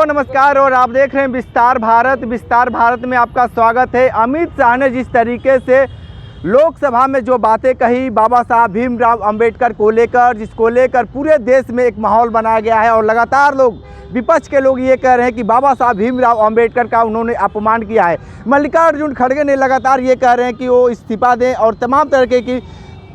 Hello नमस्कार और आप देख रहे हैं विस्तार भारत। विस्तार भारत में आपका स्वागत है। अमित शाह ने जिस तरीके से लोकसभा में जो बातें कही बाबा साहब भीमराव अंबेडकर को लेकर, जिसको लेकर पूरे देश में एक माहौल बनाया गया है और लगातार लोग, विपक्ष के लोग ये कह रहे हैं कि बाबा साहब भीमराव अंबेडकर का उन्होंने अपमान किया है। मल्लिकार्जुन खड़गे ने लगातार ये कह रहे हैं कि वो इस्तीफा दें और तमाम तरीके की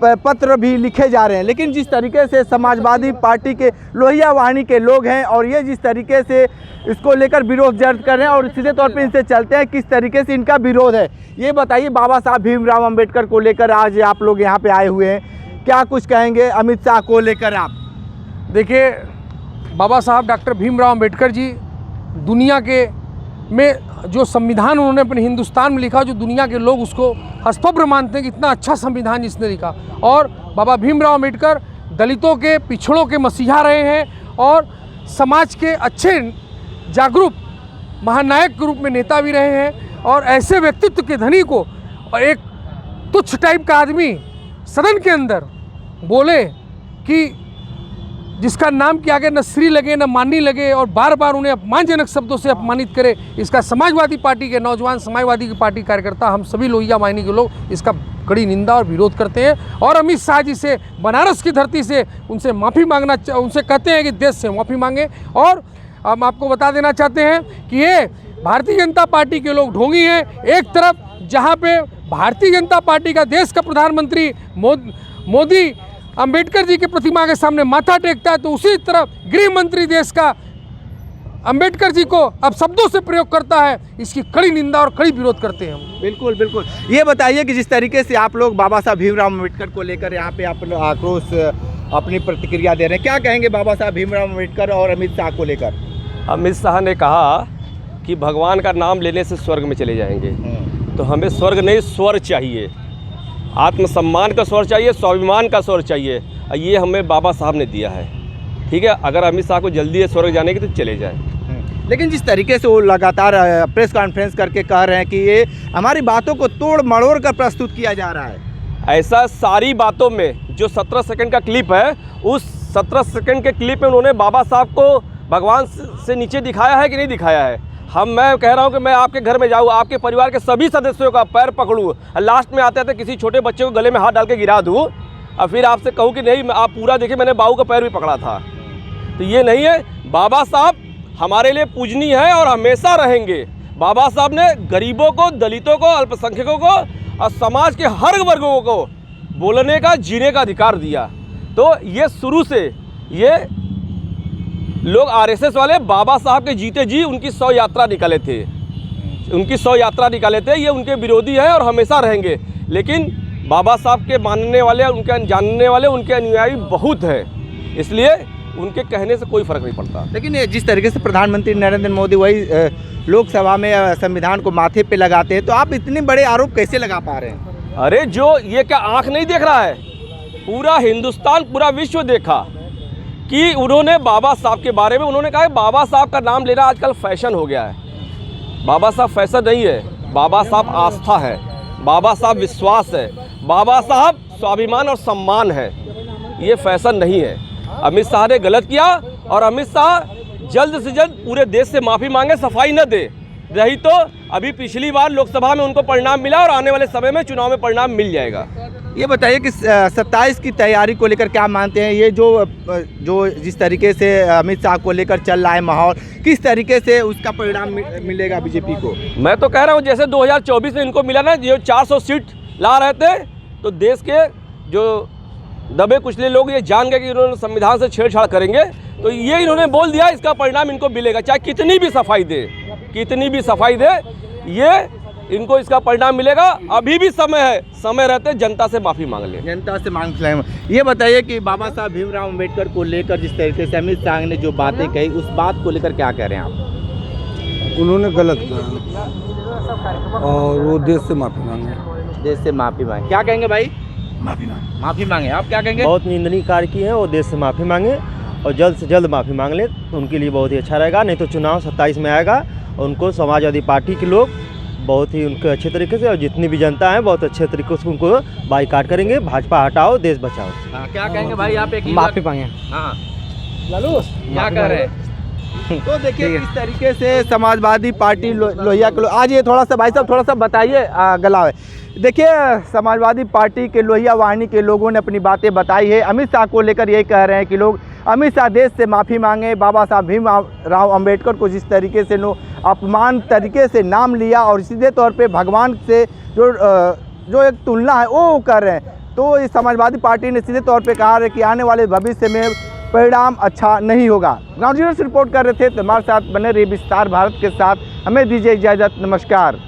पत्र भी लिखे जा रहे हैं। लेकिन जिस तरीके से समाजवादी पार्टी के लोहिया वाहिनी के लोग हैं और ये जिस तरीके से इसको लेकर विरोध दर्ज कर रहे हैं और सीधे तौर पे इनसे चलते हैं, किस तरीके से इनका विरोध है ये बताइए। बाबा साहब भीमराव अंबेडकर को लेकर आज आप लोग यहाँ पे आए हुए हैं, क्या कुछ कहेंगे अमित शाह को लेकर आप? देखिए, बाबा साहब डॉक्टर भीमराव अंबेडकर जी दुनिया के में जो संविधान उन्होंने अपने हिंदुस्तान में लिखा, जो दुनिया के लोग उसको हस्तोभ्र मानते हैं कि इतना अच्छा संविधान जिसने लिखा। और बाबा भीमराव अंबेडकर दलितों के, पिछड़ों के मसीहा रहे हैं और समाज के अच्छे जागरूक महानायक के रूप में नेता भी रहे हैं। और ऐसे व्यक्तित्व के धनी को और एक तुच्छ टाइप का आदमी सदन के अंदर बोले कि जिसका नाम के आगे न श्री लगे न मानी लगे और बार बार उन्हें अपमानजनक शब्दों से अपमानित करे, इसका समाजवादी पार्टी के नौजवान, समाजवादी की पार्टी कार्यकर्ता, हम सभी लोहिया वाहिनी के लोग इसका कड़ी निंदा और विरोध करते हैं। और अमित शाह जी से बनारस की धरती से उनसे माफ़ी मांगना, उनसे कहते हैं कि देश से माफ़ी मांगे। और हम आपको बता देना चाहते हैं कि ये भारतीय जनता पार्टी के लोग ढोंगी हैं। एक तरफ जहाँ पे भारतीय जनता पार्टी का देश का प्रधानमंत्री मोदी अंबेडकर जी की प्रतिमा के सामने माथा टेकता है, तो उसी तरफ गृह मंत्री देश का अंबेडकर जी को अब शब्दों से प्रयोग करता है। इसकी कड़ी निंदा और कड़ी विरोध करते हैं हम। बिल्कुल बिल्कुल। ये बताइए कि जिस तरीके से आप लोग बाबा साहब भीमराव अंबेडकर को लेकर यहाँ पे आप आक्रोश अपनी प्रतिक्रिया दे रहे हैं, क्या कहेंगे बाबा साहब भीमराव अंबेडकर और अमित शाह को लेकर? अमित शाह ने कहा कि भगवान का नाम लेने से स्वर्ग में चले जाएंगे, तो हमें स्वर्ग नहीं स्वर चाहिए, आत्मसम्मान का स्वर चाहिए, स्वाभिमान का स्वर चाहिए। ये हमें बाबा साहब ने दिया है। ठीक है, अगर अमित शाह को जल्दी है स्वर्ग जाने की तो चले जाए। लेकिन जिस तरीके से वो लगातार प्रेस कॉन्फ्रेंस करके कह रहे हैं कि ये हमारी बातों को तोड़ मड़ोड़ कर प्रस्तुत किया जा रहा है, ऐसा सारी बातों में जो 17 सेकंड का क्लिप है, उस 17 सेकंड के क्लिप में उन्होंने बाबा साहब को भगवान से नीचे दिखाया है कि नहीं दिखाया है? मैं कह रहा हूँ कि मैं आपके घर में जाऊँ, आपके परिवार के सभी सदस्यों का पैर पकड़ूँ और लास्ट में आते आते किसी छोटे बच्चे को गले में हाथ डाल के गिरा दूँ और फिर आपसे कहूँ कि नहीं आप पूरा देखिए मैंने बाबू का पैर भी पकड़ा था। तो ये नहीं है। बाबा साहब हमारे लिए पूजनीय है और हमेशा रहेंगे। बाबा साहब ने गरीबों को, दलितों को, अल्पसंख्यकों को और समाज के हर वर्गों को बोलने का, जीने का अधिकार दिया। तो ये शुरू से ये लोग आरएसएस वाले बाबा साहब के जीते जी उनकी 100 यात्रा निकाले थे, ये उनके विरोधी है और हमेशा रहेंगे। लेकिन बाबा साहब के मानने वाले, उनके जानने वाले, उनके अनुयायी बहुत है, इसलिए उनके कहने से कोई फर्क नहीं पड़ता। लेकिन जिस तरीके से प्रधानमंत्री नरेंद्र मोदी वही लोकसभा में संविधान को माथे पे लगाते हैं, तो आप इतने बड़े आरोप कैसे लगा पा रहे हैं? अरे जो ये क्या आँख नहीं देख रहा है? पूरा हिंदुस्तान, पूरा विश्व देखा कि उन्होंने बाबा साहब के बारे में उन्होंने कहा है बाबा साहब का नाम लेना आजकल फैशन हो गया है। बाबा साहब फैशन नहीं है, बाबा साहब आस्था है, बाबा साहब विश्वास है, बाबा साहब स्वाभिमान और सम्मान है, ये फैशन नहीं है। अमित शाह ने गलत किया और अमित शाह जल्द से जल्द पूरे देश से माफ़ी मांगे, सफाई न दे रही तो अभी पिछली बार लोकसभा में उनको परिणाम मिला और आने वाले समय में चुनाव में परिणाम मिल जाएगा। ये बताइए कि 27 की तैयारी को लेकर क्या मानते हैं? ये जो जिस तरीके से अमित शाह को लेकर चल रहा है माहौल, किस तरीके से उसका परिणाम मिलेगा बीजेपी को? मैं तो कह रहा हूँ जैसे 2024 में इनको मिला ना, जो 400 सीट ला रहे थे, तो देश के जो दबे कुचले लोग ये जान गए कि इन्होंने संविधान से छेड़छाड़ करेंगे, तो ये इन्होंने बोल दिया इसका परिणाम इनको मिलेगा, चाहे कितनी भी सफाई दे, ये इनको इसका परिणाम मिलेगा। अभी भी समय है, समय रहते जनता से माफ़ी मांग ले, जनता से मांग लें। ये बताइए कि बाबा साहब भीमराव अंबेडकर को लेकर जिस तरीके से अमित शाह ने जो बातें कही, उस बात को लेकर क्या कह रहे हैं आप? उन्होंने गलत कहा और वो देश से माफ़ी मांगे। देश से माफ़ी मांगे, क्या कहेंगे भाई? माफ़ी मांगे। आप क्या कहेंगे? बहुत निंदनीय कार्य की है, वो देश से माफ़ी मांगे और जल्द से जल्द माफ़ी मांग ले तो उनके लिए बहुत ही अच्छा रहेगा। नहीं तो चुनाव 27 में आएगा और उनको समाजवादी पार्टी के लोग बहुत ही उनके अच्छे तरीके से और जितनी भी जनता है बहुत अच्छे तरीके से उनको बाईकाट करेंगे। भाजपा हटाओ, देश बचाओ। क्या कहेंगे भाई? आप एक माफ़ी मांगे। हाँ, क्या कह रहे हैं? तो देखिए इस तरीके से समाजवादी पार्टी लोहिया के आज ये थोड़ा सा भाई साहब थोड़ा सा बताइए गलावे। देखिए समाजवादी पार्टी के लोहिया वाहिनी के लोगों ने अपनी बातें बताई है। अमित शाह को लेकर यही कह रहे हैं कि लोग अमित शाह देश से माफ़ी मांगे। बाबा साहब भीमराव अंबेडकर को जिस तरीके से अपमान तरीके से नाम लिया और सीधे तौर पे भगवान से जो एक तुलना है वो कर रहे हैं, तो इस समाजवादी पार्टी ने सीधे तौर पे कहा है कि आने वाले भविष्य में परिणाम अच्छा नहीं होगा। ग्राउंड जीरो से रिपोर्ट कर रहे थे, तो हमारे साथ बने रहिए विस्तार भारत के साथ। हमें दीजिए इजाज़त, नमस्कार।